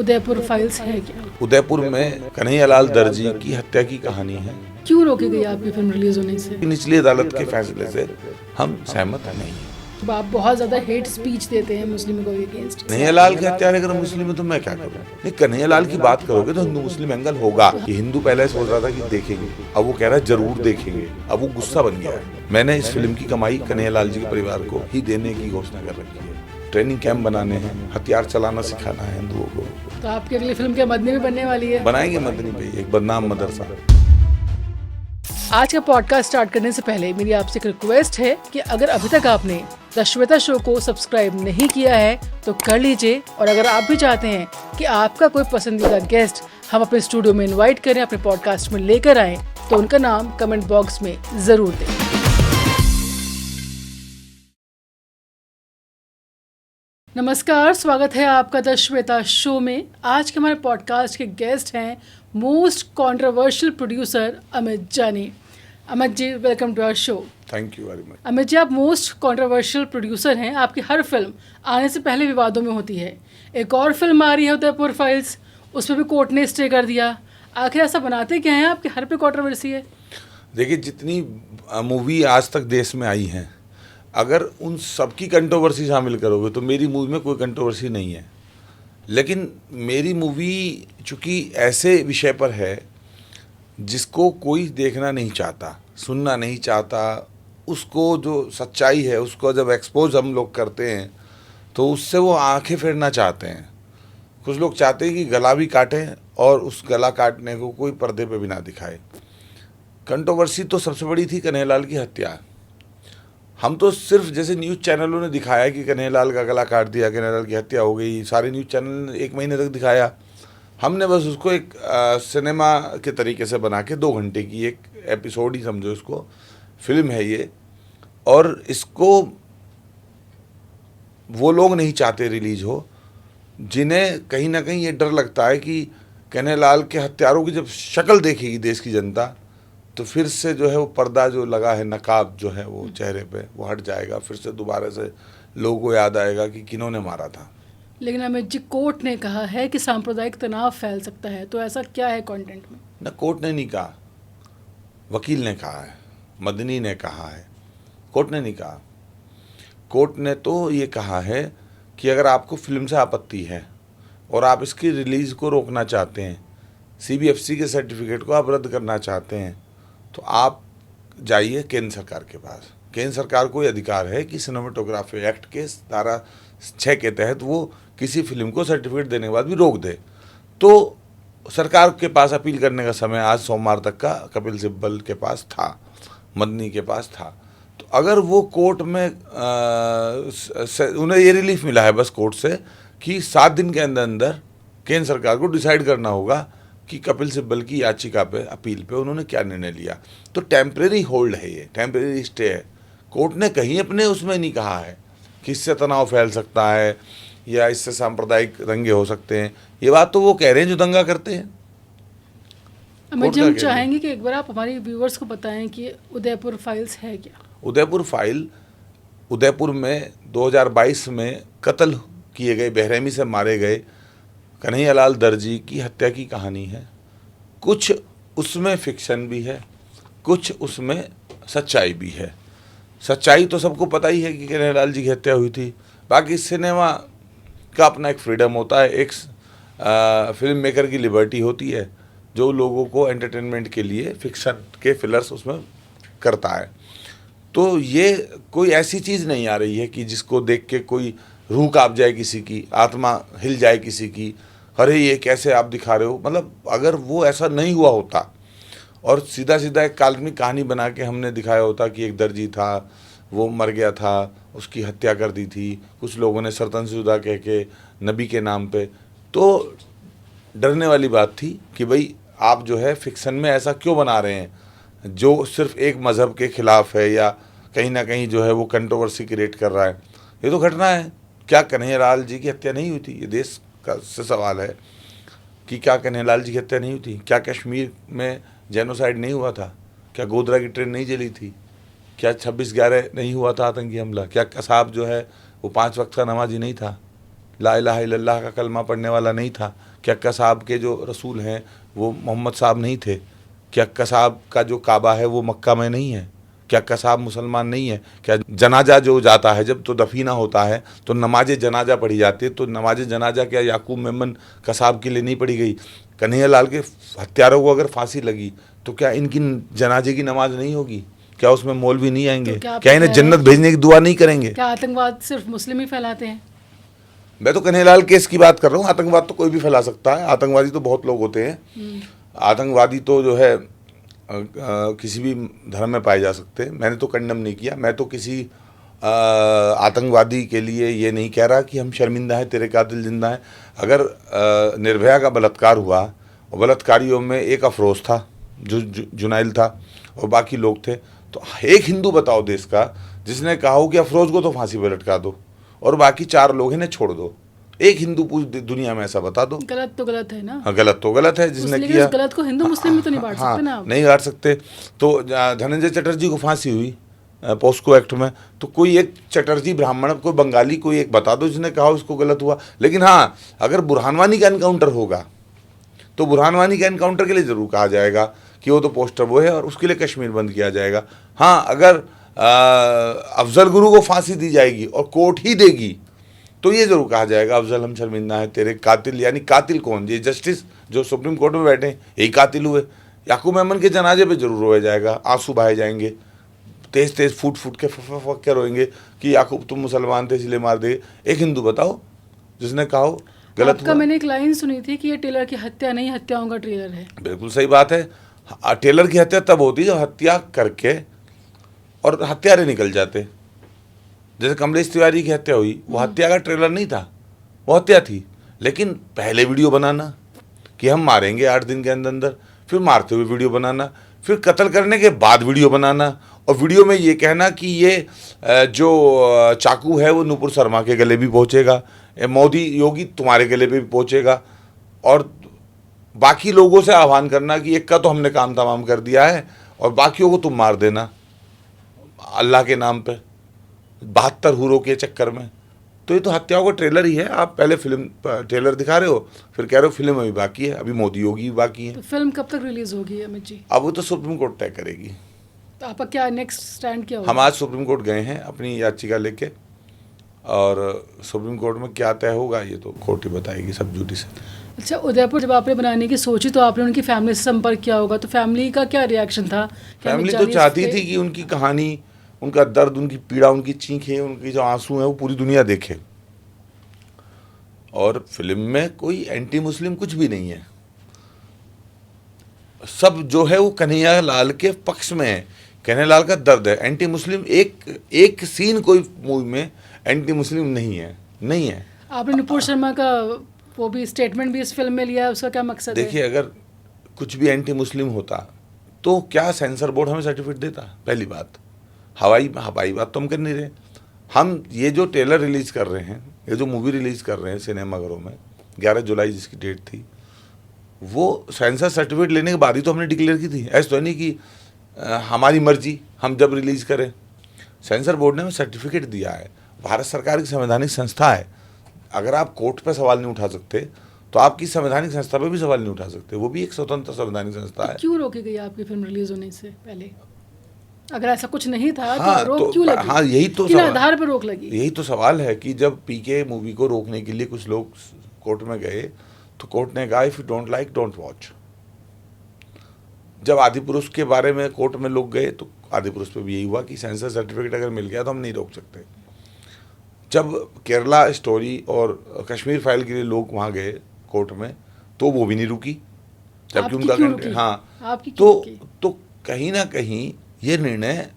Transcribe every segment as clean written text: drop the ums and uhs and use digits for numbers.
Udaipur files है क्या? उदयपुर में कन्हैयालाल दर्जी की हत्या की कहानी है। क्यों रोकी गई आपकी फिल्म रिलीज होने से? निचली अदालत के फैसले से हम सहमत नहीं हैं। अब आप बहुत ज्यादा हेट स्पीच देते हैं मुस्लिमों को अगेंस्ट। कन्हैयालाल के हत्यारे अगर मुस्लिम है तो मैं क्या करूं? नहीं, कन्हैयालाल की बात करोगे तो हिंदू मुस्लिम एंगल होगा। कि हिंदू पहले सोच रहा था कि देखेंगे, अब वो कह रहा है जरूर देखेंगे। अब वो गुस्सा बन गया है। मैंने इस फिल्म की कमाई कन्हैयालाल जी के परिवार को ही देने की घोषणा कर रखी है। ट्रेनिंग कैंप बनाने हैं, हथियार चलाना सिखाना है हिंदुओं को। तो आपकी अगली फिल्म क्या मदनी भी बनने वाली है? बनाएंगे मदनी पे एक बदनाम मदरसा। आज का पॉडकास्ट स्टार्ट करने से पहले मेरी आपसे एक रिक्वेस्ट है कि अगर अभी तक आपने द श्वेता शो को सब्सक्राइब नहीं किया है तो कर लीजिए, और अगर आप भी चाहते हैं कि आपका कोई पसंदीदा गेस्ट हम अपने स्टूडियो में इनवाइट करें, अपने पॉडकास्ट में लेकर आएं, तो उनका नाम कमेंट बॉक्स में जरूर दें। नमस्कार, स्वागत है आपका द श्वेता शो में। आज के हमारे पॉडकास्ट के गेस्ट हैं most controversial producer Amit Jani. Amit ji, welcome to our show. Thank you very much. Amit ji, आप मोस्ट कंट्रोवर्शियल प्रोड्यूसर हैं। आपकी हर फिल्म आने से पहले विवादों में होती है। एक और फिल्म आ रही है उदयपुर फाइल्स, उसमें भी कोर्ट ने स्टे कर दिया। आखिर ऐसा बनाते क्या हैं आपके हर पे कंट्रोवर्सी है? देखिए, जितनी मूवी आज तक देश में आई हैं, अगर उन सबकी कंट्रोवर्सी शामिल करोगे तो मेरी मूवी में कोई कंट्रोवर्सी नहीं है। लेकिन मेरी मूवी चूँकि ऐसे विषय पर है जिसको कोई देखना नहीं चाहता, सुनना नहीं चाहता, उसको जो सच्चाई है उसको जब एक्सपोज हम लोग करते हैं तो उससे वो आंखें फेरना चाहते हैं। कुछ लोग चाहते हैं कि गला भी काटें और उस गला काटने को कोई पर्दे पे भी ना दिखाए। कंट्रोवर्सी तो सबसे बड़ी थी कन्हैयालाल की हत्या। हम तो सिर्फ जैसे न्यूज़ चैनलों ने दिखाया कि कन्हैयालाल का गला काट दिया, कन्हैयालाल की हत्या हो गई, सारे न्यूज़ चैनल ने 1 महीने तक दिखाया। हमने बस उसको एक सिनेमा के तरीके से बना के 2 घंटे की एक एपिसोड ही समझो, इसको फिल्म है ये। और इसको वो लोग नहीं चाहते रिलीज हो जिन्हें कहीं ना कहीं ये डर लगता है कि कन्हैयालाल के हत्यारों की जब शक्ल देखेगी देश की जनता तो फिर से जो है वो पर्दा जो लगा है, नकाब जो है वो चेहरे पे वो हट जाएगा। फिर से दोबारा से लोगों को याद आएगा कि किन्होंने मारा था। लेकिन अमित जी, कोर्ट ने कहा है कि सांप्रदायिक तनाव फैल सकता है, तो ऐसा क्या है कंटेंट में? ना, कोर्ट ने नहीं कहा, वकील ने कहा है, मदनी ने कहा है, कोर्ट ने नहीं कहा। कोर्ट ने तो ये कहा है कि अगर आपको फिल्म से आपत्ति है और आप इसकी रिलीज़ को रोकना चाहते हैं, CBFC के सर्टिफिकेट को आप रद्द करना चाहते हैं, तो आप जाइए केंद्र सरकार के पास। केंद्र सरकार को ये अधिकार है कि सिनेमेटोग्राफी एक्ट के धारा 6 के तहत वो किसी फिल्म को सर्टिफिकेट देने के बाद भी रोक दे। तो सरकार के पास अपील करने का समय आज सोमवार तक का कपिल सिब्बल के पास था, मदनी के पास था। तो अगर वो कोर्ट में उन्हें ये रिलीफ मिला है बस कोर्ट से कि 7 दिन के अंदर अंदर केंद्र सरकार को डिसाइड करना होगा कि कपिल सिब्बल की याचिका पे, अपील पे उन्होंने क्या निर्णय लिया। तो टेम्परेरी होल्ड है, ये टेम्परेरी स्टे है। कोर्ट ने कहीं अपने उसमें नहीं कहा है कि इससे तनाव फैल सकता है या इससे सांप्रदायिक दंगे हो सकते हैं। ये बात तो वो कह रहे हैं जो दंगा करते हैं। अमित जी, हम चाहेंगे कि एक बार आप हमारे व्यूवर्स को बताएं कि उदयपुर फाइल्स है क्या? उदयपुर फाइल उदयपुर में 2022 में कत्ल किए गए, बेरहमी से मारे गए कन्हैयालाल दर्जी की हत्या की कहानी है। कुछ उसमें फिक्शन भी है, कुछ उसमें सच्चाई भी है। सच्चाई तो सबको पता ही है कि कन्हैयालाल जी की हत्या हुई थी। बाकी सिनेमा का अपना एक फ्रीडम होता है, एक फिल्म मेकर की लिबर्टी होती है जो लोगों को एंटरटेनमेंट के लिए फिक्शन के फिलर्स उसमें करता है। तो ये कोई ऐसी चीज़ नहीं आ रही है कि जिसको देख के कोई रूह कांप जाए, किसी की आत्मा हिल जाए, किसी की अरे ये कैसे आप दिखा रहे हो। मतलब अगर वो ऐसा नहीं हुआ होता और सीधा सीधा एक काल्पनिक कहानी बना के हमने दिखाया होता कि एक दर्जी था, वो मर गया था, उसकी हत्या कर दी थी, कुछ लोगों ने सरतनशुदा कह के नबी के नाम पे, तो डरने वाली बात थी कि भाई आप जो है फिक्शन में ऐसा क्यों बना रहे हैं जो सिर्फ एक मज़हब के ख़िलाफ़ है या कहीं ना कहीं जो है वो कंट्रोवर्सी क्रिएट कर रहा है। ये तो घटना है। क्या कन्हैयालाल जी की हत्या नहीं हुई थी? ये देश का से सवाल है कि क्या कन्हैयालाल जी की हत्या नहीं हुई थी? क्या कश्मीर में जेनोसाइड नहीं हुआ था? क्या गोधरा की ट्रेन नहीं जली थी? क्या 26/11 नहीं हुआ था आतंकी हमला? क्या कसाब जो है वो 5 वक्त का नमाजी नहीं था? ला इलाहा इल्लल्लाह का कलमा पढ़ने वाला नहीं था? क्या अक्का साहब के जो रसूल हैं वो मोहम्मद साहब नहीं थे? क्या अक्का साहब का जो काबा है वो मक्का में नहीं है? क्या अक्का साहब मुसलमान नहीं है? क्या जनाजा जो जाता है जब तो दफीना होता है तो नमाज जनाजा पढ़ी जाती है, तो नमाज जनाजा क्या याकूब मेमन कसाब के लिए नहीं पढ़ी गई? कन्हैया लाल के हत्यारों को अगर फांसी लगी तो क्या इनकी जनाजे की नमाज नहीं होगी? क्या उसमें मौलवी नहीं आएंगे? तो क्या इन्हें जन्नत भेजने की दुआ नहीं करेंगे? क्या आतंकवाद सिर्फ मुस्लिम ही फैलाते हैं? मैं तो कन्हैयालाल केस की बात कर रहा हूँ। आतंकवाद तो कोई भी फैला सकता है, आतंकवादी तो बहुत लोग होते हैं। आतंकवादी तो जो है किसी भी धर्म में पाए जा सकते हैं। मैंने तो कंडम नहीं किया। मैं तो किसी आतंकवादी के लिए ये नहीं कह रहा कि हम शर्मिंदा हैं, तेरे कातिल जिंदा हैं। अगर निर्भया का बलात्कार हुआ और बलात्कारियों में एक अफरोज था, जो जुनाइल था, और बाकी लोग थे, तो एक हिंदू बताओ देश का जिसने कहा हो कि अफरोज को तो फांसी पर लटका दो और बाकी 4 लोग इन्हें छोड़ दो? एक हिंदू पूरी दुनिया में ऐसा बता दो। गलत तो गलत है ना। हाँ, गलत तो गलत है जिसने किया। गलत को हिंदू मुस्लिम में तो नहीं बांट सकते ना आप। नहीं बांट सकते। तो धनंजय चटर्जी को फांसी हुई पोस्को एक्ट में, तो कोई एक चटर्जी ब्राह्मण, कोई बंगाली, कोई एक बता दो जिसने कहा उसको गलत हुआ। लेकिन हाँ, अगर बुरहान वानी का एनकाउंटर होगा तो बुरहान वानी के एनकाउंटर के लिए ज़रूर कहा जाएगा कि वो तो पोस्टर वो है और उसके लिए कश्मीर बंद किया जाएगा। हाँ, अगर अफजल गुरु को फांसी दी जाएगी और कोर्ट ही देगी तो ये जरूर कहा जाएगा अफजल हम शर्मिंदा है तेरे कातिल। यानी कातिल कौन? ये जस्टिस जो सुप्रीम कोर्ट में बैठे हैं यही कातिल हुए। याकूब मेमन के जनाजे पे जरूर रोया जाएगा, आंसू बहाए जाएंगे, तेज तेज फूट फूट के फक के रोएंगे कि याकूब तुम मुसलमान थे इसलिए मार दे। एक हिंदू बताओ जिसने कहा हो गलत आपका। मैंने एक लाइन सुनी थी कि ये टेलर की हत्या नहीं, हत्याओं का ट्रेलर है। बिल्कुल सही बात है। टेलर की हत्या तब होती है जब हत्या करके और हत्यारे निकल जाते। जैसे कमलेश तिवारी की हत्या हुई, वो हत्या का ट्रेलर नहीं था, वो हत्या थी। लेकिन पहले वीडियो बनाना कि हम मारेंगे 8 दिन के अंदर अंदर, फिर मारते हुए वीडियो बनाना, फिर कत्ल करने के बाद वीडियो बनाना, और वीडियो में ये कहना कि ये जो चाकू है वो नूपुर शर्मा के गले भी पहुँचेगा, मोदी योगी तुम्हारे गले पे भी पहुँचेगा, और बाकी लोगों से आह्वान करना कि एक का तो हमने काम तमाम कर दिया है और बाकियों को तुम मार देना अल्लाह के नाम पे 72 हूरों के चक्कर में। तो ये तो हत्याओं का ट्रेलर ही है। आप पहले फिल्म ट्रेलर दिखा रहे हो, फिर कह रहे हो फिल्म अभी बाकी है, अभी मोदी योगी भी बाकी है। तो फिल्म कब तक रिलीज होगी अमित जी? अब वो तो सुप्रीम कोर्ट तय करेगी। तो आपका क्या नेक्स्ट स्टैंड क्या होगा? हम आज सुप्रीम कोर्ट गए हैं अपनी याचिका लेके, और सुप्रीम कोर्ट में क्या तय होगा ये तो कोर्ट ही बताएगी सब ड्यूटी से। अच्छा, उदयपुर जब आपने बनाने की सोची तो आपने उनकी फैमिली से संपर्क किया होगा, तो फैमिली का क्या रिएक्शन था? फैमिली तो चाहती थी कि उनकी कहानी, उनका दर्द, उनकी पीड़ा, उनकी चीखें, उनकी जो आंसू हैं वो पूरी दुनिया देखे। और फिल्म में कोई एंटी मुस्लिम कुछ भी नहीं है, सब जो है वो कन्हैया लाल के पक्ष में है। कन्हैया लाल का दर्द है। एंटी मुस्लिम एक सीन कोई मूवी में एंटी मुस्लिम नहीं है, नहीं है। आपने नुपुर शर्मा का वो भी स्टेटमेंट भी इस फिल्म में लिया है, उसका क्या मकसद है? देखिए, अगर कुछ भी एंटी मुस्लिम होता तो क्या सेंसर बोर्ड हमें सर्टिफिकेट देता? पहली बात। हवाई बात तो हम कर नहीं रहे। हम ये जो ट्रेलर रिलीज़ कर रहे हैं, ये जो मूवी रिलीज़ कर रहे हैं सिनेमाघरों में 11 जुलाई जिसकी डेट थी, वो सेंसर सर्टिफिकेट लेने के बाद ही तो हमने डिक्लेयर की थी। ऐसा तो नहीं कि हमारी मर्जी हम जब रिलीज़ करें। सेंसर बोर्ड ने हमें सर्टिफिकेट दिया है। भारत सरकार की संवैधानिक संस्था है। अगर आप कोर्ट पर सवाल नहीं उठा सकते तो आपकी संवैधानिक संस्था पर भी सवाल नहीं उठा सकते। वो भी एक स्वतंत्र संवैधानिक संस्था है। क्यों रोकी गई आपकी फिल्म रिलीज होने से पहले? अगर ऐसा कुछ नहीं था हाँ, तो रोक क्यों लगी? हाँ, यही तो किन आधार पर रोक लगी? यही तो सवाल है कि जब पीके मूवी को रोकने के लिए कुछ लोग कोर्ट में गए तो कोर्ट ने कहा if you don't like don't watch. जब आदिपुरुष के बारे में कोर्ट में लोग गए तो आदिपुरुष पे भी यही हुआ कि सेंसर सर्टिफिकेट अगर मिल गया तो हम नहीं रोक सकते। जब केरला स्टोरी और कश्मीर फाइल के लिए लोग वहाँ गए कोर्ट में तो वो भी नहीं रुकी, जबकि उनका तो कहीं ना कहीं ये निर्णय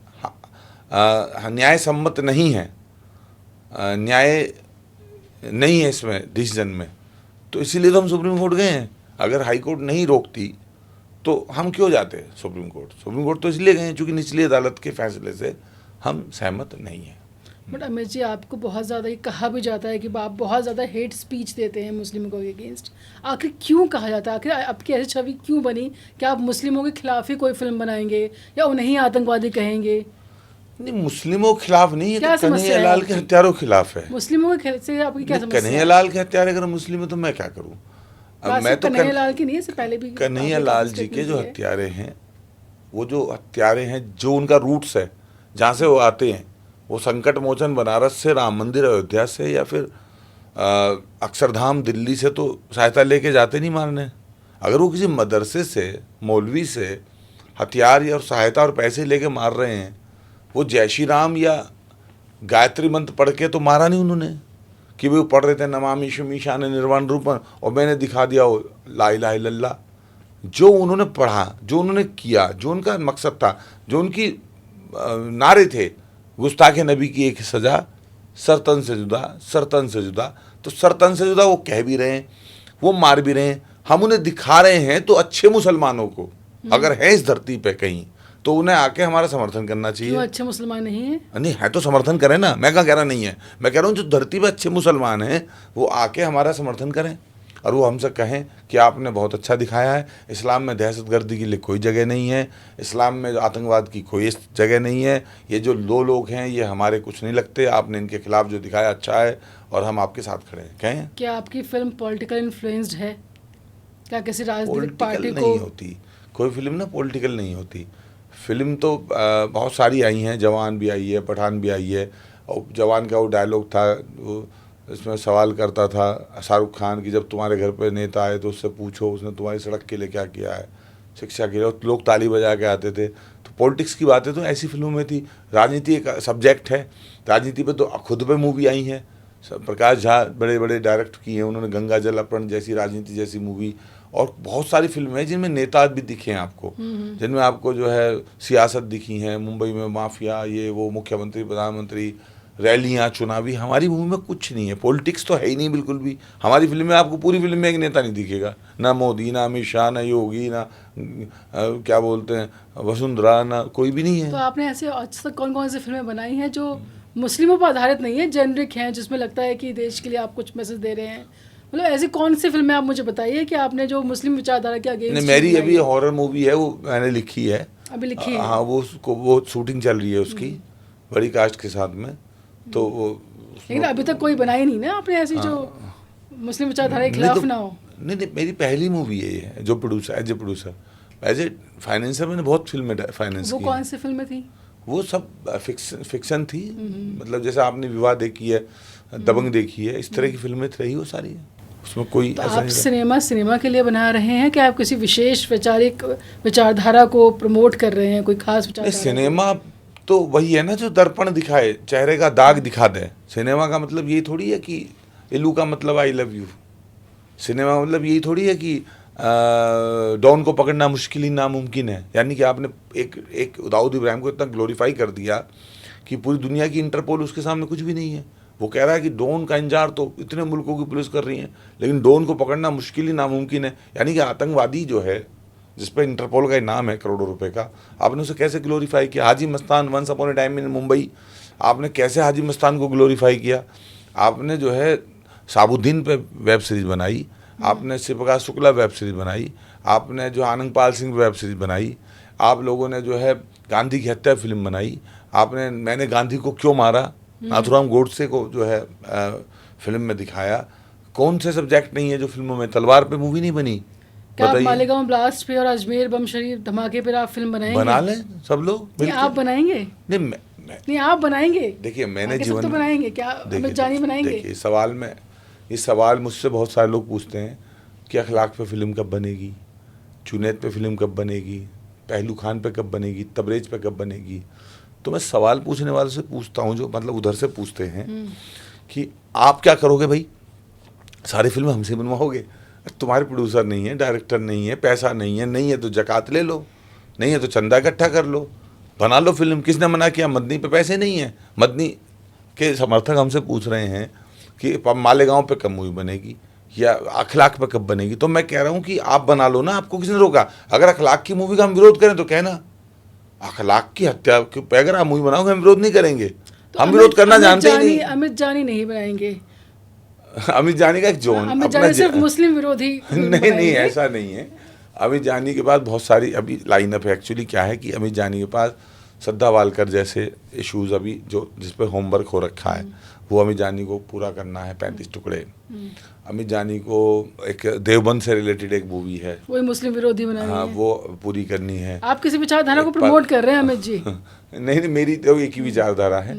न्याय सम्मत नहीं है, न्याय नहीं है इसमें डिसीजन में। तो इसीलिए तो हम सुप्रीम कोर्ट गए हैं। अगर हाई कोर्ट नहीं रोकती तो हम क्यों जाते सुप्रीम कोर्ट? सुप्रीम कोर्ट तो इसलिए गए हैं क्योंकि निचली अदालत के फैसले से हम सहमत नहीं हैं। बट अमित जी, आपको बहुत ज़्यादा ये कहा भी जाता है कि आप बहुत ज़्यादा हेट स्पीच देते हैं मुस्लिमों के अगेंस्ट। आखिर क्यों कहा जाता है? आखिर आपकी ऐसी छवि क्यों बनी कि आप मुस्लिमों के खिलाफ ही कोई फिल्म बनाएंगे या उन्हें ही आतंकवादी कहेंगे? नहीं, मुस्लिमों के खिलाफ नहीं, ये क्या तो समस्या है कन्हैयालाल के आपकी? हत्यारों के खिलाफ है। मुस्लिमों के से आपकी क्या समस्या है? कन्हैयालाल के हत्यारे अगर मुस्लिम है तो मैं क्या करूं? अब मैं तो कन्हैयालाल की नहीं है, इससे पहले भी कन्हैयालाल जी के जो हत्यारे हैं, वो जो हत्यारे हैं, जो उनका रूट्स है, जहाँ से वो आते हैं, वो संकट मोचन बनारस से, राम मंदिर अयोध्या से, या फिर अक्षरधाम दिल्ली से तो सहायता लेके जाते नहीं मारने। अगर वो किसी मदरसे से, मौलवी से हथियार या सहायता और पैसे लेके मार रहे हैं, वो जय श्री राम या गायत्री मंत्र पढ़ के तो मारा नहीं उन्होंने, कि वो पढ़ रहे थे नमामि शिवाय शान निर्वाण रूपन और मैंने दिखा दिया वो ला इलाहा इल्लल्लाह। जो उन्होंने पढ़ा, जो उन्होंने किया, जो उनका मकसद था, जो उनकी नारे थे, गुस्ताखे नबी की एक सज़ा, सरतन से जुदा, सरतन से जुदा। तो सरतन से जुदा वो कह भी रहे हैं, वो मार भी रहे हैं, हम उन्हें दिखा रहे हैं। तो अच्छे मुसलमानों को अगर है इस धरती पे कहीं, तो उन्हें आके हमारा समर्थन करना चाहिए। क्यों अच्छे मुसलमान नहीं है? नहीं है तो समर्थन करें ना, मैं क्या कह रहा नहीं है, मैं कह रहा हूँ जो धरती पे अच्छे मुसलमान हैं वो आके हमारा समर्थन करें और वो हमसे कहें कि आपने बहुत अच्छा दिखाया है, इस्लाम में दहशतगर्दी के लिए कोई जगह नहीं है, इस्लाम में आतंकवाद की कोई जगह नहीं है, ये जो दो लोग हैं ये हमारे कुछ नहीं लगते, आपने इनके खिलाफ जो दिखाया अच्छा है और हम आपके साथ खड़े हैं। कहें क्या आपकी फिल्म पॉलिटिकल इन्फ्लुएंस्ड है? क्या किसी राजनीतिक पार्टी पॉलिटिकल को? नहीं होती कोई फिल्म ना, पॉलिटिकल नहीं होती फिल्म। तो बहुत सारी आई हैं, जवान भी आई है, पठान भी आई है। और जवान का वो डायलॉग था, वो इसमें सवाल करता था शाहरुख खान की, जब तुम्हारे घर पे नेता आए तो उससे पूछो उसने तुम्हारी सड़क के लिए क्या किया है, शिक्षा के लिए। और लोग ताली बजा के आते थे। तो पॉलिटिक्स की बातें तो ऐसी फिल्मों में थी। राजनीति एक सब्जेक्ट है, राजनीति पे तो खुद पे मूवी आई हैं। प्रकाश झा बड़े बड़े डायरेक्ट किए हैं उन्होंने, गंगा जल अपहरण जैसी, राजनीति जैसी मूवी। और बहुत सारी फिल्में हैं जिनमें नेता भी दिखे हैं आपको, जिनमें आपको जो है सियासत दिखी है, मुंबई में माफिया, ये वो, मुख्यमंत्री, प्रधानमंत्री, रैलियाँ, चुनावी। हमारी मूवी में कुछ नहीं है, पॉलिटिक्स तो है ही नहीं बिल्कुल भी। हमारी फिल्म में आपको पूरी फिल्म में एक नेता नहीं दिखेगा, ना मोदी, ना अमित शाह, ना योगी, ना क्या बोलते हैं वसुंधरा, ना कोई भी नहीं है। तो आपने ऐसे आज तक कौन कौन सी फिल्में बनाई हैं जो मुस्लिमों पर आधारित नहीं है, जेनरिक हैं, जिसमें लगता है कि देश के लिए आप कुछ मैसेज दे रहे हैं? मतलब ऐसी कौन सी फिल्में आप मुझे बताइए कि आपने जो मुस्लिम विचारधारा के अगेंस्ट। मेरी अभी हॉरर मूवी है, वो मैंने लिखी है, अभी लिखी है? हाँ, वो शूटिंग चल रही है उसकी, बड़ी कास्ट के साथ में। तो वो, लेकिन अभी तक कोई बनाई नहीं ना आपने ऐसी जो मुस्लिम विचारधारा के खिलाफ ना हो। नहीं, मेरी पहली मूवी है ये, जो प्रोड्यूसर, एज ए फाइनेंसर मैंने बहुत फिल्में फाइनेंस की। वो कौन सी फिल्में थी? वो सब फिक्शन थी। मतलब जैसे आपने विवाह देखी है, दबंग देखी है, इस तरह की फिल्में रही वो सारी है, उसमें कोई तो ऐसा आप नहीं सिनेमा के लिए बना रहे हैं कि आप किसी विशेष वैचारिक विचारधारा को प्रमोट कर रहे हैं, कोई खास विचारधारा? सिनेमा तो वही है ना जो दर्पण दिखाए, चेहरे का दाग दिखा दे। सिनेमा का मतलब यही थोड़ी है कि इल्लू का मतलब आई लव यू। सिनेमा मतलब यही थोड़ी है कि डॉन को पकड़ना मुश्किल ही नामुमकिन है। यानी कि आपने एक दाऊद इब्राहिम को इतना ग्लोरीफाई कर दिया कि पूरी दुनिया की इंटरपोल उसके सामने कुछ भी नहीं है। वो कह रहा है कि डॉन का इंतजार तो इतने मुल्कों की पुलिस कर रही है, लेकिन डॉन को पकड़ना मुश्किल ही नामुमकिन है। यानी कि आतंकवादी जो है, जिस पर इंटरपोल का इनाम है करोड़ों रुपए का, आपने उसे कैसे ग्लोरीफाई किया? Haji Mastan, once upon a time in Mumbai, आपने कैसे हाजी मस्तान को ग्लोरीफाई किया? आपने जो है साबुद्दीन पे वेब सीरीज़ बनाई, आपने शिवप्रकाश शुक्ला वेब सीरीज़ बनाई, आपने जो आनंदपाल सिंह वेब सीरीज़ बनाई, आप लोगों ने जो है गांधी की हत्या फिल्म बनाई, आपने मैंने गांधी को क्यों मारा, नाथुराम गोडसे को जो है फिल्म में दिखाया। कौन से सब्जेक्ट नहीं है जो फिल्मों में? तलवार पे मूवी नहीं बनी? क्या आप मालेगांव ब्लास्ट पे और अजमेर बम शरीफ धमाके पे आप फिल्म बनाएंगे? बना लें सब लोग। नहीं, आप बनाएंगे? नहीं, आप बनाएंगे। देखिए, मैंने जीवन तो बनाएंगे क्या? अमित जानी बनाएंगे? देखिए, इस सवाल मुझसे बहुत सारे लोग पूछते हैं कि अखलाक पे फिल्म कब बनेगी, जुनैद पे फिल्म कब बनेगी, पहलू खान पे कब बनेगी, तबरेज पे कब बनेगी। तो मैं सवाल पूछने वाले से पूछता हूँ, जो मतलब उधर से पूछते हैं कि आप क्या करोगे भाई, सारी फिल्में हमसे बनवाओगे? तुम्हारे प्रोड्यूसर नहीं है, डायरेक्टर नहीं है, पैसा नहीं है तो जकात ले लो, नहीं है तो चंदा इकट्ठा कर लो, बना लो फिल्म। किसने मना किया? मदनी पे पैसे नहीं है। मदनी के समर्थक हमसे पूछ रहे हैं कि मालेगांव पे कब मूवी बनेगी या अखलाक पे कब बनेगी। तो मैं कह रहा हूँ कि आप बना लो ना, आपको किसने रोका? अगर अखलाक की मूवी का हम विरोध करें तो कहना, अखलाक की हत्या पे अगर आप मूवी बनाओगे हम विरोध नहीं करेंगे। तो हम विरोध करना जानते ही नहीं। अमित जानी नहीं बनाएंगे? अमित जानी का एक जोन, अमित जानी सिर्फ मुस्लिम विरोधी नहीं, ऐसा नहीं है। अमित जानी के पास बहुत सारी अभी लाइनअप है। एक्चुअली क्या है कि अमित जानी के पास श्रद्धा वालकर जैसे इश्यूज अभी जो जिस पे होमवर्क हो रखा है, वो अमित जानी को पूरा करना है, 35 टुकड़े। अमित जानी को एक देवबंद से रिलेटेड एक मूवी है, वही मुस्लिम विरोधी बनानी हाँ, है। वो पूरी करनी है। आप किसी विचारधारा को प्रमोट कर रहे हैं अमित जी? नहीं, मेरी तो एक ही विचारधारा है।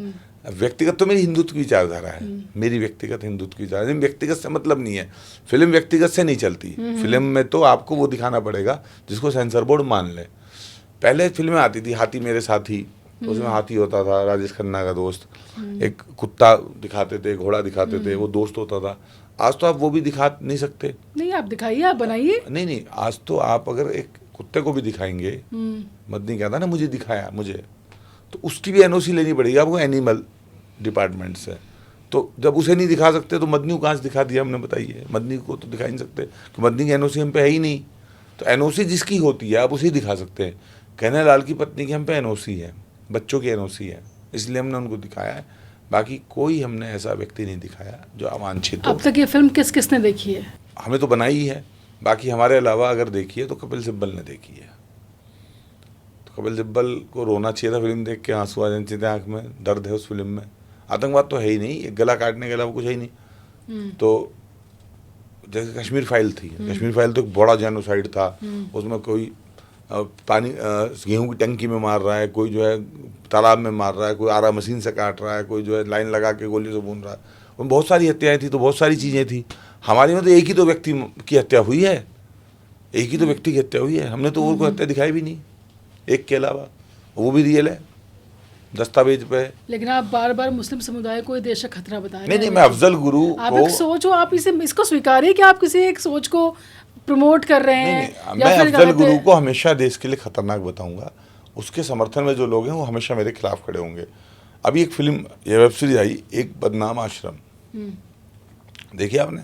व्यक्तिगत तो मेरी हिंदुत्व की विचारधारा है, मेरी व्यक्तिगत हिंदुत्व की विचारधारा। व्यक्तिगत से मतलब नहीं है, फिल्म व्यक्तिगत से नहीं चलती। फिल्म में तो आपको वो दिखाना पड़ेगा जिसको सेंसर बोर्ड मान ले। पहले फिल्में आती थी, हाथी मेरे साथी, उसमें हाथी होता था, राजेश खन्ना का दोस्त, एक कुत्ता दिखाते थे, घोड़ा दिखाते थे, वो दोस्त होता था। आज तो आप वो भी दिखा नहीं सकते। नहीं, आप दिखाइए, आप बनाइए। नहीं, आज तो आप अगर एक कुत्ते को भी दिखाएंगे, मदनी कहता ना मुझे दिखाया मुझे, तो उसकी भी एनओसी लेनी पड़ेगी आपको एनिमल डिपार्टमेंट से। तो जब उसे नहीं दिखा सकते तो मदनी को कहाँ से दिखा दिया हमने, बताइए? मदनी को तो दिखा नहीं सकते, तो मदनी की एनओसी हम पे है ही नहीं। तो एनओसी जिसकी होती है आप उसे दिखा सकते हैं। कहने लाल की पत्नी की हम पे एनओसी है, बच्चों की एनओसी है, इसलिए हमने उनको दिखाया है। बाकी कोई हमने ऐसा व्यक्ति नहीं दिखाया जो अवांछित हो। अब तक ये फिल्म किस किसने देखी है? हमें तो बनाई ही है, बाकी हमारे अलावा अगर देखी है तो कपिल सिब्बल ने देखी है। तो कपिल सिब्बल को रोना चाहिए था फिल्म देख के, आंसू आ जाने चाहिए आँख में, दर्द है उस फिल्म में। आतंकवाद तो है ही नहीं, एक गला काटने के अलावा कुछ है ही नहीं। तो जैसे कश्मीर फाइल थी, कश्मीर फाइल तो एक बड़ा जेनोसाइड था। उसमें कोई पानी गेहूं की टंकी में मार रहा है, कोई जो है तालाब में मार रहा है, कोई आरा मशीन से काट रहा है, कोई जो है लाइन लगा के गोली से भून रहा है। उसमें बहुत सारी हत्याएं थी, तो बहुत सारी चीज़ें थी। हमारी में तो एक ही तो व्यक्ति की हत्या हुई है, एक ही तो व्यक्ति की हत्या हुई है। हमने तो और कोई हत्या दिखाई भी नहीं एक के अलावा, वो भी रियल है, दस्तावेज पे। लेकिन आप बार बार मुस्लिम समुदाय को देश का खतरा बता रहे हैं। नहीं, मैं अफजल गुरु आप को, एक सोच हो, आप इसको स्वीकारिए कि आप किसी एक सोच को प्रमोट कर रहे हैं। नहीं, मैं अफजल गुरु को हमेशा देश के लिए खतरनाक बताऊंगा। उसके समर्थन में जो लोग हैं वो हमेशा मेरे खिलाफ खड़े होंगे। अभी एक फिल्म, ये वेब सीरीज आई, एक बदनाम आश्रम, देखिए आपने?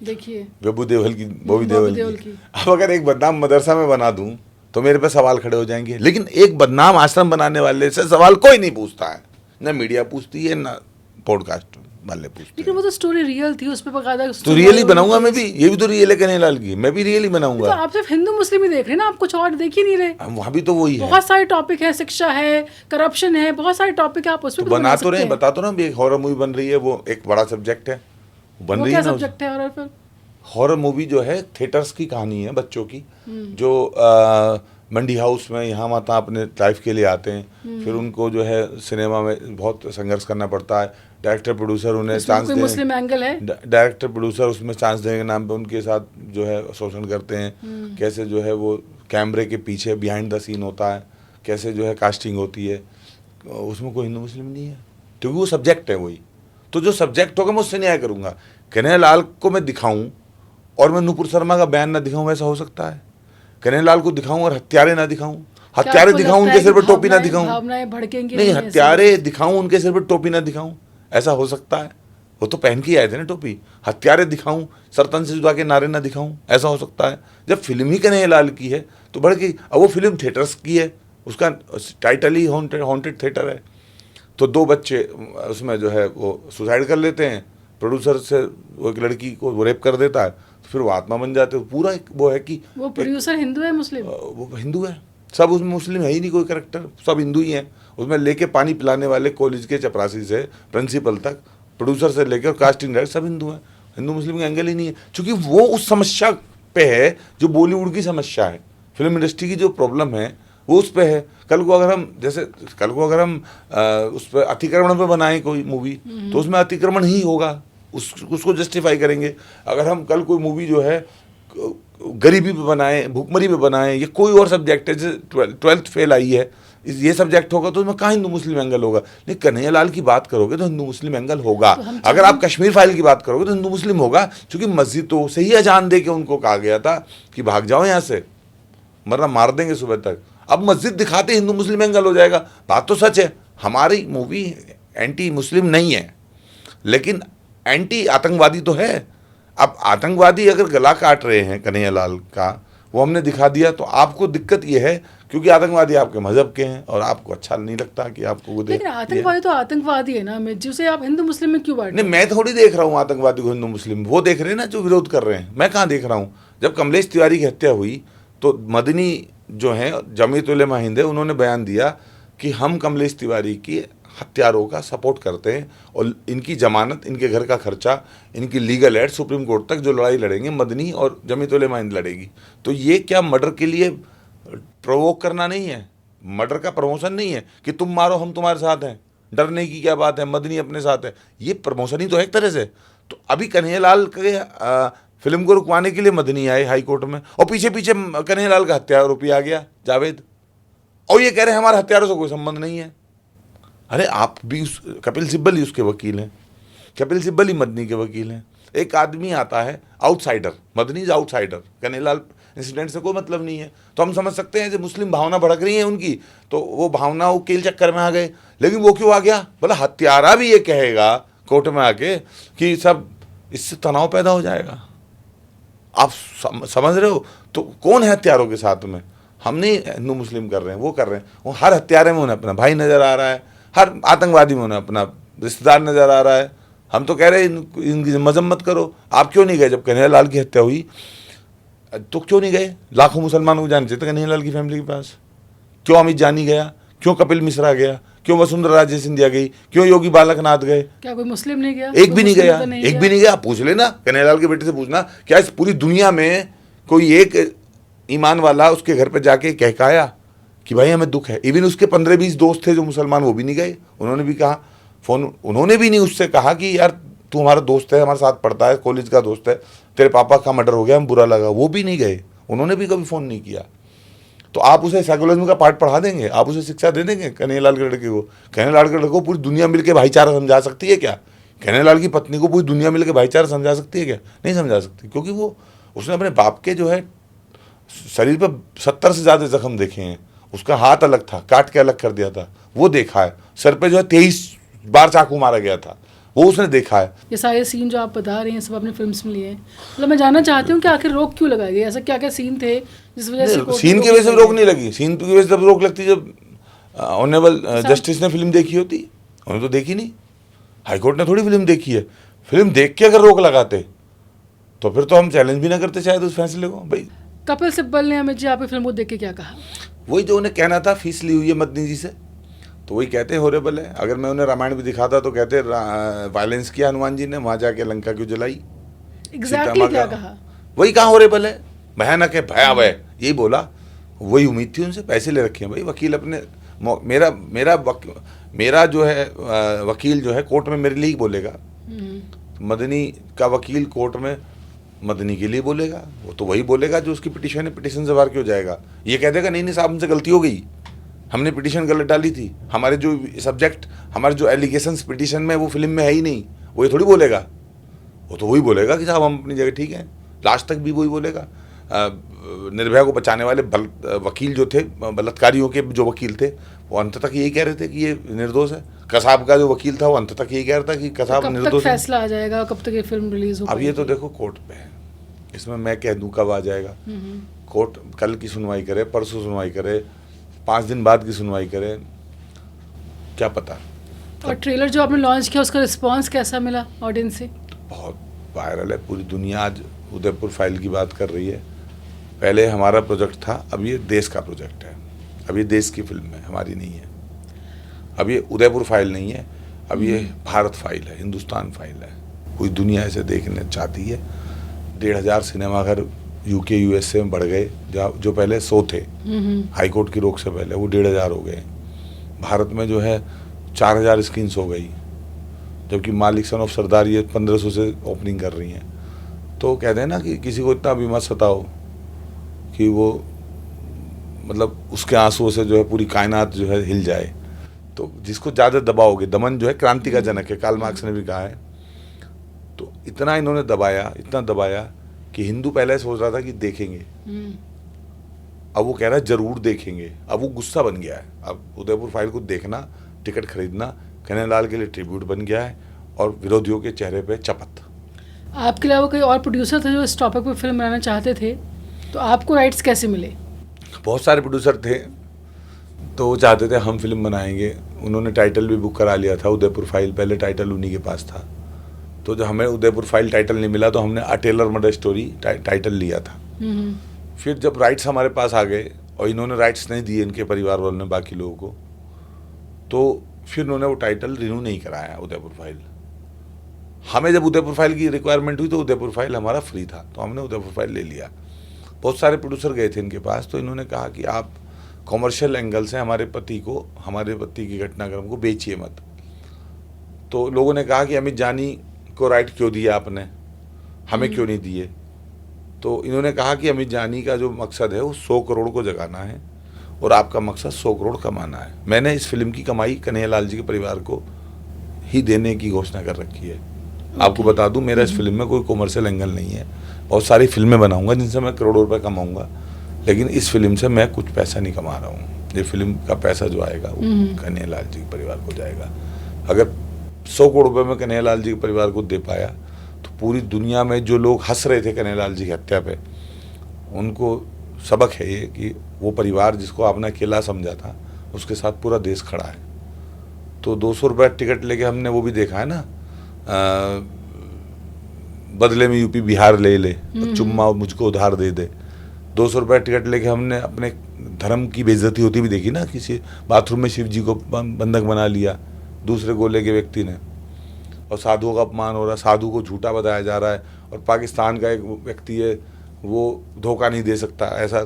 देखिए, बॉबी देओल की। अब अगर एक बदनाम मदरसा में बना दूं तो मेरे पे सवाल खड़े हो जाएंगे, लेकिन एक बदनाम आश्रम बनाने वाले से सवाल कोई नहीं पूछता है, ना मीडिया पूछती है, ना पॉडकास्ट वाले पूछते हैं। लेकिन वो तो स्टोरी रियल थी, उस पे बकायदा तो रियल ही बनाऊंगा मैं भी, ये भी तो रियल है कन्हैया लाल की, मैं भी रियल ही बनाऊंगा। तो आप सिर्फ हिंदू मुस्लिम ही देख रहे हैं ना, आप कुछ और देख ही नहीं रहे। वहाँ भी तो वही है, बहुत सारे टॉपिक है, शिक्षा है, करप्शन है, बहुत सारे टॉपिक है, आप उसमें तो बना तो रहे, बता तो रहा, एक हॉरर मूवी बन रही है, वो एक बड़ा सब्जेक्ट है, बन रही है ना। सब्जेक्ट है हॉरर फिल्म? हॉरर मूवी जो है थिएटर्स की कहानी है, बच्चों की, जो मंडी हाउस में यहाँ वहाँ अपने लाइफ के लिए आते हैं, फिर उनको जो है सिनेमा में बहुत संघर्ष करना पड़ता है। डायरेक्टर प्रोड्यूसर उन्हें चांस देने, मुस्लिम एंगल है, डायरेक्टर प्रोड्यूसर उसमें चांस देने के नाम पे उनके साथ जो है शोषण करते हैं। कैसे जो है वो कैमरे के पीछे बिहाइंड द सीन होता है, कैसे जो है कास्टिंग होती है, उसमें कोई हिंदू मुस्लिम नहीं है, क्योंकि वो सब्जेक्ट है वही। तो जो सब्जेक्ट होगा मैं उससे न्याय करूँगा। कन्हैया लाल को मैं दिखाऊँ और मैं नुपुर शर्मा का बयान ना दिखाऊँ, ऐसा हो सकता है? कन्हैया लाल को दिखाऊं और हत्यारे ना दिखाऊं, हत्यारे दिखाऊं उनके सिर पर टोपी ना दिखाऊं, नहीं, हत्यारे दिखाऊं उनके सिर पर टोपी ना दिखाऊं, ऐसा हो सकता है? वो तो पहन के आए थे ना टोपी। हत्यारे दिखाऊं, सरतन से जुदा के नारे ना दिखाऊं, ऐसा हो सकता है? जब फिल्म ही कन्हैया लाल की है तो बढ़ के, अब वो फिल्म थिएटर्स की है, उसका टाइटल ही हॉन्टेड थिएटर है। तो 2 बच्चे उसमें जो है वो सुसाइड कर लेते हैं, प्रोड्यूसर से वो एक लड़की को वो रेप कर देता है, फिर वो आत्मा बन जाते हैं। पूरा एक वो है कि वो प्रोड्यूसर हिंदू है मुस्लिम? वो हिंदू है, सब उसमें मुस्लिम है ही नहीं कोई कैरेक्टर, सब हिंदू ही हैं। उसमें लेके पानी पिलाने वाले कॉलेज के चपरासी से प्रिंसिपल तक, प्रोड्यूसर से लेकर कास्टिंग डायरेक्टर सब हिंदू हैं। हिंदू मुस्लिम का एंगल ही नहीं है, क्योंकि वो उस समस्या पे है जो बॉलीवुड की समस्या है, फिल्म इंडस्ट्री की जो प्रॉब्लम है वो उस पर है। कल को अगर हम उस पर अतिक्रमण पे बनाएं कोई मूवी, तो उसमें अतिक्रमण ही होगा, उसको जस्टिफाई करेंगे। अगर हम कल कोई मूवी जो है गरीबी पे बनाएं, भूखमरी पे बनाएं, या कोई और सब्जेक्ट है, जैसे 12th फेल आई है, ये सब्जेक्ट होगा तो उसमें कहाँ हिंदू मुस्लिम एंगल होगा? नहीं, कन्हैया लाल की बात करोगे तो हिंदू मुस्लिम एंगल होगा। तो अगर आप कश्मीर फाइल की बात करोगे तो हिंदू मुस्लिम होगा, क्योंकि मस्जिदों से ही अजान दे के उनको कहा गया था कि भाग जाओ यहाँ से, वरना मार देंगे सुबह तक। अब मस्जिद दिखाते हिंदू मुस्लिम एंगल हो जाएगा। बात तो सच है, हमारी मूवी एंटी मुस्लिम नहीं है, लेकिन एंटी आतंकवादी तो है। अब आतंकवादी अगर गला काट रहे हैं कन्हैया लाल का, वो हमने दिखा दिया, तो आपको दिक्कत ये है क्योंकि आतंकवादी आपके मजहब के हैं और आपको अच्छा नहीं लगता कि आपको वो लेकिन आतंकवादी तो आतंकवादी है ना, जिसे आप हिंदू मुस्लिम में क्यों बांट? नहीं, मैं थोड़ी देख रहा हूँ आतंकवादी को हिंदू मुस्लिम, वो देख रहे हैं ना जो विरोध कर रहे हैं। मैं कहाँ देख रहा हूँ? जब कमलेश तिवारी की हत्या हुई तो मदनी जो हैं जमीयत उलेमा हिंद है, उन्होंने बयान दिया कि हम कमलेश तिवारी की हत्यारों का सपोर्ट करते हैं और इनकी जमानत, इनके घर का खर्चा, इनकी लीगल एड सुप्रीम कोर्ट तक जो लड़ाई लड़ेंगे मदनी और जमीयत उलेमा हिंद लड़ेगी। तो ये क्या मर्डर के लिए प्रोवोक करना नहीं है, मर्डर का प्रमोशन नहीं है कि तुम मारो हम तुम्हारे साथ हैं, डरने की क्या बात है, मदनी अपने साथ है, ये प्रमोशन ही तो है एक तरह से। तो अभी कन्हैयालाल के फिल्म को रुकवाने के लिए मदनी आए हाई कोर्ट में और पीछे पीछे कन्हैयालाल का हत्यारोपी आ गया जावेद, और ये कह रहे हैं हमारे हत्यारों से कोई संबंध नहीं है। अरे आप भी कपिल सिब्बल ही उसके वकील हैं, कपिल सिब्बल ही मदनी के वकील हैं। एक आदमी आता है outsider, Madani is outsider, Kanhaiyalal incident से कोई मतलब नहीं है। तो हम समझ सकते हैं जो मुस्लिम भावना भड़क रही है उनकी, तो वो भावना वो केल चक्कर में आ गए। लेकिन वो क्यों आ गया, बोला हत्यारा भी ये कहेगा कोर्ट में आके कि सब इससे तनाव पैदा हो जाएगा। आप समझ रहे हो? तो कौन है हत्यारों के साथ में? हम नहीं हिंदू मुस्लिम कर रहे हैं, वो कर रहे हैं। वो हर हत्यारे में उन्हें अपना भाई नज़र आ रहा है, हर आतंकवादी में उन्हें अपना रिश्तेदार नज़र आ रहा है। हम तो कह रहे हैं इनकी मजम्मत करो। आप क्यों नहीं गए जब कन्हैयालाल की हत्या हुई? तो क्यों नहीं गए? लाखों मुसलमानों को जाने चाहिए कन्हैयालाल की फैमिली के पास। क्यों अमित जानी गया? क्यों कपिल मिश्रा गया? क्यों वसुंधरा राजे सिंधिया गई? क्यों योगी बालकनाथ गए? क्या कोई मुस्लिम नहीं गया? एक भी नहीं गया, एक भी नहीं गया। पूछ लेना कन्हैयालाल के बेटे से, पूछना क्या इस पूरी दुनिया में कोई एक ईमान वाला उसके घर पे जाके कहकाया कि भाई हमें दुख है? इवन उसके 15-20 दोस्त थे जो मुसलमान, वो भी नहीं गए। उन्होंने भी कहा फोन, उन्होंने भी नहीं उससे कहा कि यार तू हमारा दोस्त है, हमारे साथ पढ़ता है, कॉलेज का दोस्त है, तेरे पापा का मर्डर हो गया, हम बुरा लगा। वो भी नहीं गए, उन्होंने भी कभी फ़ोन नहीं किया। तो आप उसे साइकोलॉजी का पार्ट पढ़ा देंगे, आप उसे शिक्षा दे देंगे कन्हैयालाल के लड़के को? कन्हैयालाल के लड़के को पूरी दुनिया मिलकर भाईचारा समझा सकती है क्या? कन्हैयालाल की पत्नी को पूरी दुनिया मिलकर भाईचारा समझा सकती है क्या? नहीं समझा सकती, क्योंकि वो उसने अपने बाप के जो है शरीर पर 70 से ज़्यादा जख्म देखे हैं। उसका हाथ अलग था, काट के अलग कर दिया था, वो देखा है। सर पे जो है 23 बार चाकू मारा गया था, वो उसने देखा है। ये सारे सीन जो आप बता रहे हैं सब अपने फिल्म्स में लिए हैं। मतलब मैं जानना चाहती हूँ कि आखिर रोक क्यों लगाई गई? ऐसा क्या क्या सीन थे जिस वजह से? सीन की वजह से रोक नहीं लगी। सीन की वजह से तब रोक लगती जब ऑनरेबल जस्टिस ने फिल्म देखी होती। उन्होंने तो देखी नहीं, हाईकोर्ट ने थोड़ी फिल्म देखी है। फिल्म देख के अगर रोक लगाते तो फिर तो हम चैलेंज भी ना करते शायद उस फैसले को। भाई कपिल सिब्बल ने अमित जी आपकी फिल्म को देख के क्या कहा? वही जो उन्हें कहना था, फीस ली हुई है मदनी जी से, तो वही कहते हैं हॉरेबल है। अगर मैं उन्हें रामायण भी दिखाता तो कहते वायलेंस किया हनुमान जी ने, वहाँ जाके लंका क्यों जलाई? एग्जैक्टली क्या कहा? वही कहा हॉरेबल है, भयानक है, भयावह है, यही बोला। वही उम्मीद थी उनसे। पैसे ले रखे हैं भाई वकील अपने। मेरा जो है वकील जो है कोर्ट में मेरे लिए ही बोलेगा। मदनी का वकील कोर्ट में मदनी के लिए बोलेगा। वो तो वही बोलेगा जो उसकी पिटीशन है, पिटीशन से बाहर क्यों जाएगा? ये कह देगा नहीं नहीं साहब हमसे गलती हो गई, हमने पिटीशन गलत डाली थी, हमारे जो सब्जेक्ट, हमारे जो एलिगेशंस पिटीशन में वो फिल्म में है ही नहीं। वो ये थोड़ी बोलेगा, वो तो वही बोलेगा कि साहब हम अपनी जगह ठीक हैं। लास्ट तक भी वही बोलेगा। निर्भया को बचाने वाले वकील जो थे, बलात्कारियों के जो वकील थे, वो अंत तक यही कह रहे थे कि ये निर्दोष है। कसाब का जो वकील था वो अंत तक यही कह रहा था कि कसाब निर्दोष है। कब तक फैसला आ जाएगा, कब तक ये फिल्म रिलीज होगी? अब ये तो देखो कोर्ट पे है, इसमें मैं कह दूं कब आ जाएगा। कोर्ट कल की सुनवाई करे, परसों सुनवाई करे, 5 दिन बाद की सुनवाई करे, क्या पता। और ट्रेलर जो आपने लॉन्च किया उसका रिस्पांस कैसा मिला ऑडियंस से? बहुत वायरल है, पूरी दुनिया आज उदयपुर फाइल की बात कर रही है। पहले हमारा प्रोजेक्ट था, अब ये देश का प्रोजेक्ट है। अब ये देश की फिल्म है, हमारी नहीं है। अब ये उदयपुर फाइल नहीं है, अब ये भारत फाइल है, हिंदुस्तान फाइल है। पूरी दुनिया इसे देखने चाहती है। 1,500 सिनेमाघर यूके यूएसए में बढ़ गए, जो पहले 100 थे हाई कोर्ट की रोक से पहले, वो 1,500 हो गए। भारत में जो है 4,000 स्क्रीन्स हो गई, जबकि मालिक सन ऑफ सरदार ये 1,500 से ओपनिंग कर रही हैं। तो कहते हैं ना कि किसी को इतना भी मत सताओ कि वो मतलब उसके आंसुओं से जो है पूरी कायनात जो है हिल जाए। तो जिसको ज़्यादा दबाओगे, दमन जो है क्रांति का जनक है, कार्ल मार्क्स ने भी कहा है। तो इतना इन्होंने दबाया, इतना दबाया कि हिंदू पहले सोच रहा था कि देखेंगे, अब वो कह रहा है जरूर देखेंगे। अब वो गुस्सा बन गया है। अब उदयपुर फाइल को देखना, टिकट खरीदना कन्हैयालाल के लिए ट्रिब्यूट बन गया है और विरोधियों के चेहरे पे चपत। आपके अलावा कोई और प्रोड्यूसर थे जो इस टॉपिक पर फिल्म बनाना चाहते थे, तो आपको राइट्स कैसे मिले? बहुत सारे प्रोड्यूसर थे, तो वो चाहते थे हम फिल्म बनाएंगे। उन्होंने टाइटल भी बुक करा लिया था, उदयपुर फाइल, पहले टाइटल उन्हीं के पास था। तो जब हमें उदयपुर फाइल टाइटल नहीं मिला तो हमने a tailor murder story title लिया था। फिर जब राइट्स हमारे पास आ गए और इन्होंने राइट्स नहीं दिए, इनके परिवार वालों ने बाकी लोगों को, तो फिर उन्होंने वो टाइटल रिन्यू नहीं कराया उदयपुर फाइल। हमें जब उदयपुर फाइल की रिक्वायरमेंट हुई तो उदयपुर फाइल हमारा फ्री था, तो हमने उदयपुर फाइल ले लिया। बहुत सारे प्रोड्यूसर गए थे इनके पास, तो इन्होंने कहा कि आप कॉमर्शियल एंगल से हमारे पति की घटनाक्रम को बेचिए मत। तो लोगों ने कहा कि अमित जानी को राइट क्यों दिया आपने, हमें क्यों नहीं दिए। तो इन्होंने कहा कि अमित जानी का जो मकसद है वो 100 करोड़ को जगाना है और आपका मकसद 100 करोड़ कमाना है। मैंने इस फिल्म की कमाई कन्हैयालाल जी के परिवार को ही देने की घोषणा कर रखी है। आपको बता दूं, मेरा इस फिल्म में कोई कॉमर्शियल एंगल नहीं है। बहुत सारी फिल्में बनाऊंगा जिनसे मैं करोड़ों रुपए कमाऊंगा, लेकिन इस फिल्म से मैं कुछ पैसा नहीं कमा रहा हूँ। ये फिल्म का पैसा जो आएगा वो कन्हैयालाल जी के परिवार को जाएगा। अगर 100 करोड़ रुपए में कन्हैयालाल जी के परिवार को दे पाया तो पूरी दुनिया में जो लोग हंस रहे थे कन्हैयालाल जी की हत्या पे, उनको सबक है ये कि वो परिवार जिसको आपने अकेला समझा था उसके साथ पूरा देश खड़ा है। तो 200 रुपये टिकट लेके हमने वो भी देखा है ना, बदले में यूपी बिहार ले ले, चुम्मा मुझको उधार दे दे। 200 रुपये टिकट लेके हमने अपने धर्म की बेइज्जती होती भी देखी ना, किसी बाथरूम में शिव जी को बंधक बना लिया दूसरे गोले के व्यक्ति ने, और साधुओं का अपमान हो रहा है, साधु को झूठा बताया जा रहा है, और पाकिस्तान का एक व्यक्ति है वो धोखा नहीं दे सकता। ऐसा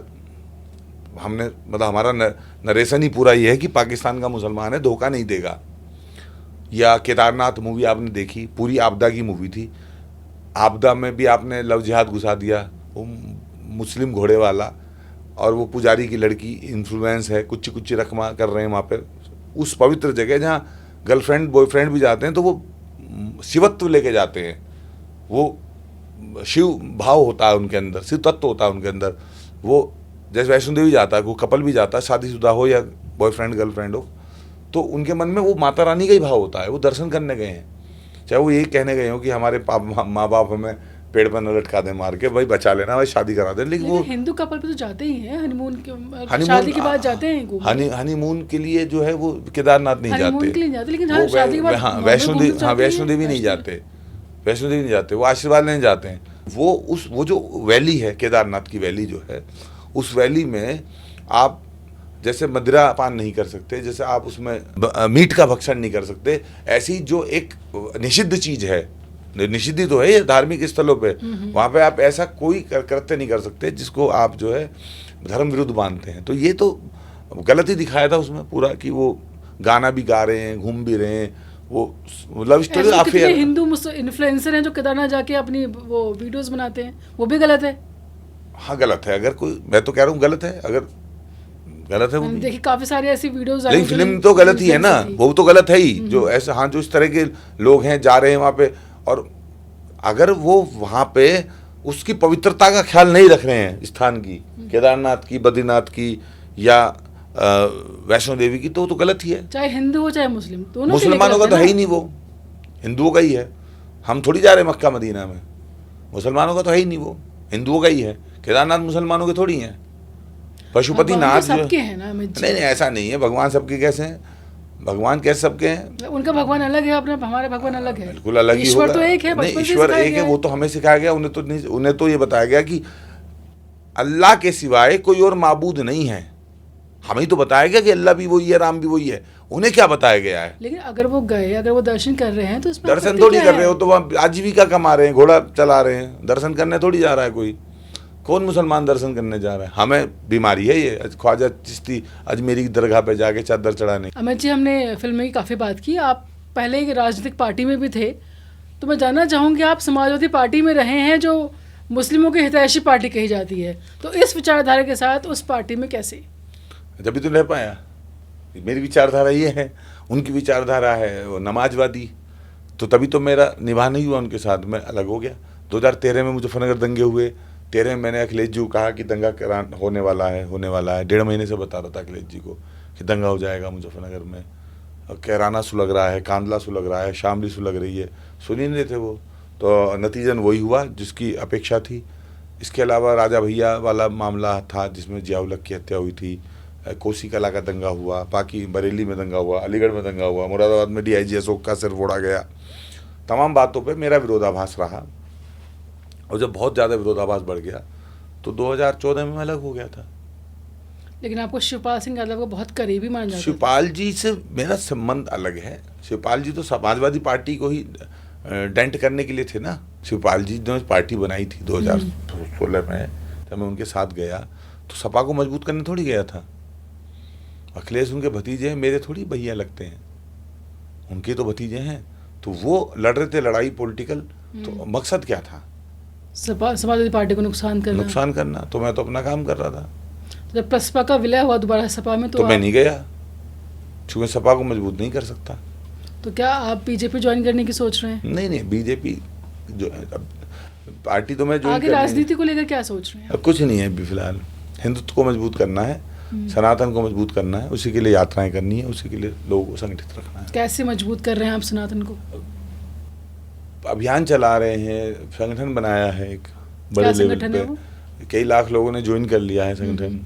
हमने मतलब हमारा नरेशन ही पूरा ये है कि पाकिस्तान का मुसलमान है, धोखा नहीं देगा। या केदारनाथ मूवी आपने देखी, पूरी आपदा की मूवी थी। आपदा में भी आपने लव जिहाद घुसा दिया, वो मुस्लिम घोड़े वाला और वो पुजारी की लड़की इन्फ्लुएंस है, कुछ कुछ रकमा कर रहे हैं वहाँ पे उस पवित्र जगह जहाँ गर्लफ्रेंड बॉयफ्रेंड भी जाते हैं तो वो शिवत्व लेके जाते हैं। वो शिव भाव होता है उनके अंदर, शिव तत्व होता है उनके अंदर। वो जैसे वैष्णो देवी जाता है, वो कपल भी जाता है, शादीशुदा हो या बॉयफ्रेंड गर्लफ्रेंड हो, तो उनके मन में वो माता रानी का ही भाव होता है। वो दर्शन करने गए हैं, चाहे वो यही कहने गए हो कि हमारे माँ बाप हमें पेड़ पर न लटका दें मार के, भाई बचा लेना, भाई शादी करा दें। लेकिन वो हिंदू कपल पे तो जाते ही हैं हनीमून के, शादी के बाद जाते हैं। हनीमून के लिए जो है वो केदारनाथ नहीं जाते, लेकिन शादी के बाद वैष्णो देवी नहीं जाते, वैष्णो देवी नहीं जाते, वो आशीर्वाद लेने जाते हैं। वो जो वैली है, केदारनाथ की वैली जो है, उस वैली में आप जैसे मदिरा पान नहीं कर सकते, जैसे आप उसमें मीट का भक्षण नहीं कर सकते, ऐसी जो एक निषिद्ध चीज है, निषिद्ध तो है ये धार्मिक स्थलों पे, वहाँ पे आप ऐसा कोई कृत्य नहीं कर सकते जिसको आप जो है धर्म विरुद्ध मानते हैं। तो ये तो गलत ही दिखाया था उसमें पूरा, कि वो गाना भी गा रहे हैं, घूम भी रहे हैं, वो love story affair. Hindu influencer हैं जो केदारनाथ जाके अपनी वो वीडियोस बनाते हैं, वो भी गलत है। हाँ गलत है, अगर कोई, मैं तो कह रहा हूँ गलत है, अगर गलत है वो देखिए काफी सारी ऐसी वीडियोस लेकिन फिल्म तो गलत ही है ना, वो तो गलत है ही जो ऐसे, हाँ जो इस तरह के लोग हैं जा रहे हैं वहाँ पे, और अगर वो वहाँ पे उसकी पवित्रता का ख्याल नहीं रख रहे हैं स्थान की, केदारनाथ की, बद्रीनाथ की या वैष्णो देवी की, तो गलत ही है। चाहे हिंदू हो चाहे मुस्लिम, दोनों मुसलमानों का तो है ही नहीं, वो हिंदुओं का ही है। हम थोड़ी जा रहे हैं मक्का मदीना में, मुसलमानों का तो है ही नहीं, वो हिंदुओं का ही है। केदारनाथ मुसलमानों के थोड़ी हैं। पशुपतिनाथ सबके हैं ना, नहीं ऐसा नहीं है, भगवान सबके कैसे हैं, भगवान कैसे सबके हैं, उनका भगवान अलग है, अपने हमारे भगवान अलग है, बिल्कुल अलग ही होगा। ईश्वर तो एक है, नहीं ईश्वर एक है, वो तो हमें सिखाया गया, उन्हें तो ये बताया गया कि अल्लाह के सिवाय कोई और माबूद नहीं है। हमें तो बताया गया कि अल्लाह भी वही है, राम भी वही है, उन्हें क्या बताया गया है। लेकिन अगर वो गए, अगर वो दर्शन कर रहे हैं तो इसमें दर्शन थोड़ी कर रहे हो, तो वहाँ आजीविका कमा रहे हैं, घोड़ा चला रहे हैं, दर्शन करने थोड़ी जा रहा है कोई। कौन मुसलमान दर्शन करने जा रहा है? हमें बीमारी है ये ख्वाजा चिश्ती अजमेरी की दरगाह पे जाके चादर चढ़ाने। अमित जी, हमने फिल्म की काफ़ी बात की, आप पहले एक राजनीतिक पार्टी में भी थे, तो मैं जानना चाहूँगी आप समाजवादी पार्टी में रहे हैं जो मुस्लिमों की हितैषी पार्टी कही जाती है, तो इस विचारधारा के साथ उस पार्टी में कैसे? जब भी तो रह पाया। मेरी विचारधारा ये है, उनकी विचारधारा है वो नमाजवादी, तो तभी तो मेरा निभा नहीं हुआ उनके साथ, मैं अलग हो गया। 2013 में मुजफ्फरनगर दंगे हुए, 13 में मैंने अखिलेश जी को कहा कि दंगा होने वाला है। 1.5 महीने से बता रहा था अखिलेश जी को कि दंगा हो जाएगा मुजफ्फरनगर में, कैराना सुलग रहा है, कांदला सुलग रहा है, शामली सुलग रही है, सुन ही नहीं थे वो। तो नतीजन वही हुआ जिसकी अपेक्षा थी। इसके अलावा राजा भैया वाला मामला था जिसमें जियाउल हक की हत्या हुई थी, कोसी कला का दंगा हुआ, बाकी बरेली में दंगा हुआ, अलीगढ़ में दंगा हुआ, मुरादाबाद में DIG अशोक का सिर फोड़ा गया। तमाम बातों पे मेरा विरोधाभास रहा, और जब बहुत ज़्यादा विरोधाभास बढ़ गया तो 2014 में मैं अलग हो गया था। लेकिन आपको शिवपाल सिंह यादव को बहुत करीबी माना जाता है। शिवपाल जी से मेरा संबंध अलग है। शिवपाल जी तो समाजवादी पार्टी को ही डेंट करने के लिए थे ना। शिवपाल जी ने पार्टी बनाई थी 2016 में, जब मैं उनके साथ गया तो सपा को मजबूत करने थोड़ी गया था। अखिलेश उनके भतीजे हैं, मेरे थोड़ी भैया लगते हैं, उनके तो भतीजे हैं। तो वो लड़ रहे थे लड़ाई पॉलिटिकल, तो मकसद क्या था? समाजवादी पार्टी को नुकसान करना। तो मैं तो अपना काम कर रहा था। जब प्रसपा का विलय हुआ दोबारा सपा में तो मैं नहीं गया, क्योंकि सपा को मजबूत नहीं कर सकता। तो क्या आप बीजेपी ज्वाइन करने की सोच रहे हैं? नहीं, बीजेपी जो पार्टी तो मैं ज्वाइन आगे राजनीति को लेकर क्या सोच रहे हैं? कुछ नहीं है अभी फिलहाल। हिंदुत्व को मजबूत करना है, सनातन को मजबूत करना है, उसी के लिए यात्राएं करनी है, उसी के लिए लोगों को संगठित रखना है। कैसे मजबूत कर रहे हैं आप सनातन को? अभियान चला रहे हैं, संगठन बनाया है एक बड़े लेवल पे, कई लाख लोगों ने ज्वाइन कर लिया है संगठन।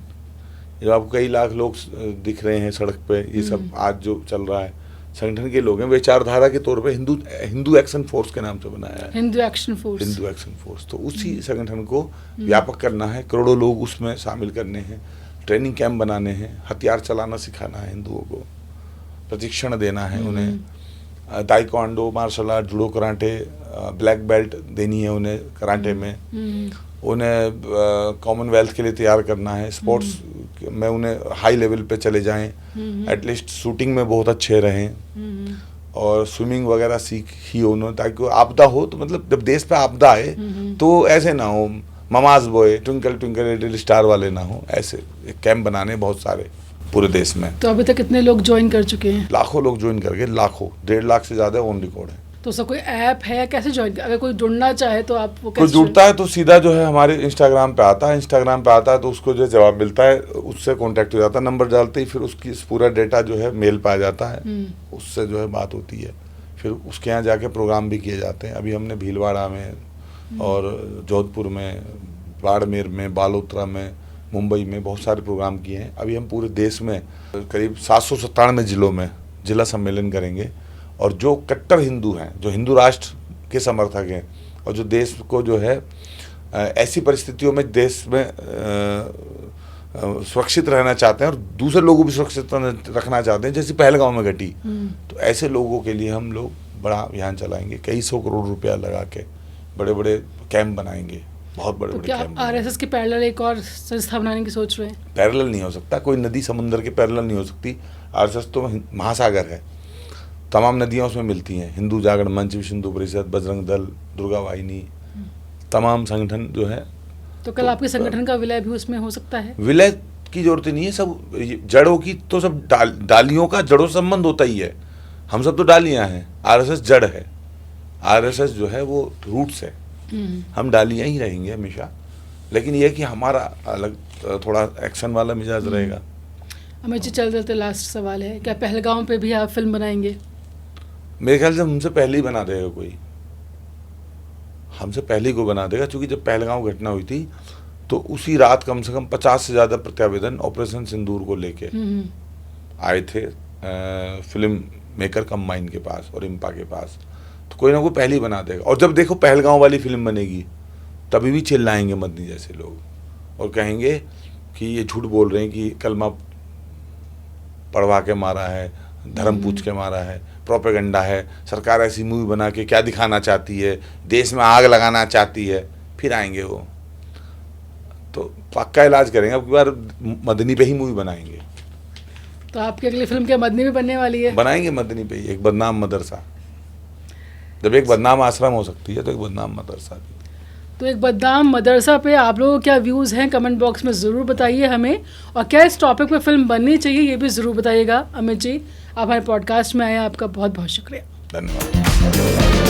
जब आपको कई लाख लोग दिख रहे हैं सड़क पे, ये सब आज जो चल रहा है संगठन के लोग हैं। विचारधारा के तौर पे हिंदू एक्शन फोर्स के नाम से बनाया है, हिंदू एक्शन फोर्स। तो उसी संगठन को व्यापक करना है, करोड़ों लोग उसमें शामिल करने हैं, ट्रेनिंग कैंप बनाने हैं, हथियार चलाना सिखाना है हिंदुओं को, प्रशिक्षण देना है उन्हें, taekwondo, martial art, judo, karate, black belt देनी है उन्हें कराटे में, उन्हें कॉमनवेल्थ के लिए तैयार करना है, स्पोर्ट्स में उन्हें हाई लेवल पे चले जाएं, एटलीस्ट शूटिंग में बहुत अच्छे रहें, और स्विमिंग वगैरह सीख ही उन्होंने, ताकि आपदा हो तो मतलब जब देश पे आपदा आए तो ऐसे ना हो ममाज बोए ट्विंकल ट्विंकल लिटिल स्टार वाले ना हो। ऐसे कैंप बनाने बहुत सारे पूरे देश में। तो अभी तक कितने लोग ज्वाइन कर चुके हैं? लाखों लोग ज्वाइन कर गए, लाखों, 1.5 लाख से ज्यादा ऑन रिकॉर्ड है। तो सब कोई ऐप है, कैसे ज्वाइन? अगर कोई जुड़ना चाहे तो आप वो कोई जुड़ता है तो सीधा जो है हमारे इंस्टाग्राम पे आता है, तो उसको जो जवाब मिलता है, उससे कांटेक्ट हो जाता है, नंबर डालते ही फिर उसकी पूरा डेटा जो है मेल पे आ जाता है, उससे जो है बात होती है, फिर उसके यहाँ जाके प्रोग्राम भी किए जाते हैं। अभी हमने भीलवाड़ा में और जोधपुर में, बाड़मेर में, बालोतरा में, मुंबई में बहुत सारे प्रोग्राम किए हैं। अभी हम पूरे देश में करीब 797 जिलों में जिला सम्मेलन करेंगे, और जो कट्टर हिंदू हैं, जो हिंदू राष्ट्र के समर्थक हैं, और जो देश को जो है ऐसी परिस्थितियों में देश में सुरक्षित रहना चाहते हैं और दूसरे लोगों को भी सुरक्षित रखना चाहते हैं, जैसे पहलगांव में घटी, तो ऐसे लोगों के लिए हम लोग बड़ा अभियान चलाएंगे, कई 100 करोड़ रुपया लगा के बड़े बड़े कैंप बनाएंगे, बहुत बड़े बड़े कैंप। आरएसएस के पैरेलल एक और संस्था बनाने की सोच रहे हैं? पैरेलल नहीं हो सकता, कोई नदी समुद्र के पैरेलल नहीं हो सकती। आरएसएस तो महासागर है, तमाम नदियाँ उसमें मिलती हैं। हिंदू जागरण मंच, विश्व हिंदू परिषद, बजरंग दल, दुर्गा वाहिनी, तमाम संगठन जो है। तो कल आपके संगठन का विलय भी उसमें हो सकता है? विलय की जरूरत नहीं है, सब जड़ों की तो सब डालियों का जड़ों संबंध होता ही है। हम सब तो डालियाँ हैं, आरएसएस जड़ है, आरएसएस जो है वो रूट्स है, हम डालियाँ ही रहेंगे हमेशा। लेकिन यह कि हमारा अलग थोड़ा एक्शन वाला मिजाज रहेगा। अमित जी, चलते लास्ट सवाल है, क्या पहलगांव पे भी आप फिल्म बनाएंगे? मेरे ख्याल से हमसे पहले ही बना देगा कोई, हमसे पहले ही कोई बना देगा, क्योंकि जब पहलगांव घटना हुई थी तो उसी रात कम से कम 50 से ज़्यादा प्रत्यावेदन ऑपरेशन सिंदूर को लेके आए थे फिल्म मेकर कंबाइन के पास और इम्पा के पास। तो कोई ना कोई पहले ही बना देगा, और जब देखो पहलगांव वाली फिल्म बनेगी तभी भी चिल्लाएंगे मदनी जैसे लोग और कहेंगे कि ये झूठ बोल रहे हैं कि कलमा पढ़वा के मारा है, धर्म पूछ के मारा है, प्रोपेगेंडा है, सरकार ऐसी मूवी बना के क्या दिखाना चाहती है, देश में आग लगाना चाहती है। फिर आएंगे वो, तो पक्का इलाज करेंगे, अब की बार मदनी पे ही मूवी बनाएंगे। तो आपकी अगली फिल्म क्या मदनी में बनने वाली है? बनाएंगे मदनी पे ही, एक बदनाम मदरसा। जब एक बदनाम आश्रम हो सकती है तो एक बदनाम मदरसा भी। तो एक बदनाम मदरसा पे आप लोगों को क्या व्यूज़ हैं, कमेंट बॉक्स में ज़रूर बताइए हमें, और क्या इस टॉपिक पे फिल्म बननी चाहिए ये भी ज़रूर बताइएगा। अमित जी, आप हमारे पॉडकास्ट में आए, आपका बहुत बहुत शुक्रिया। धन्यवाद।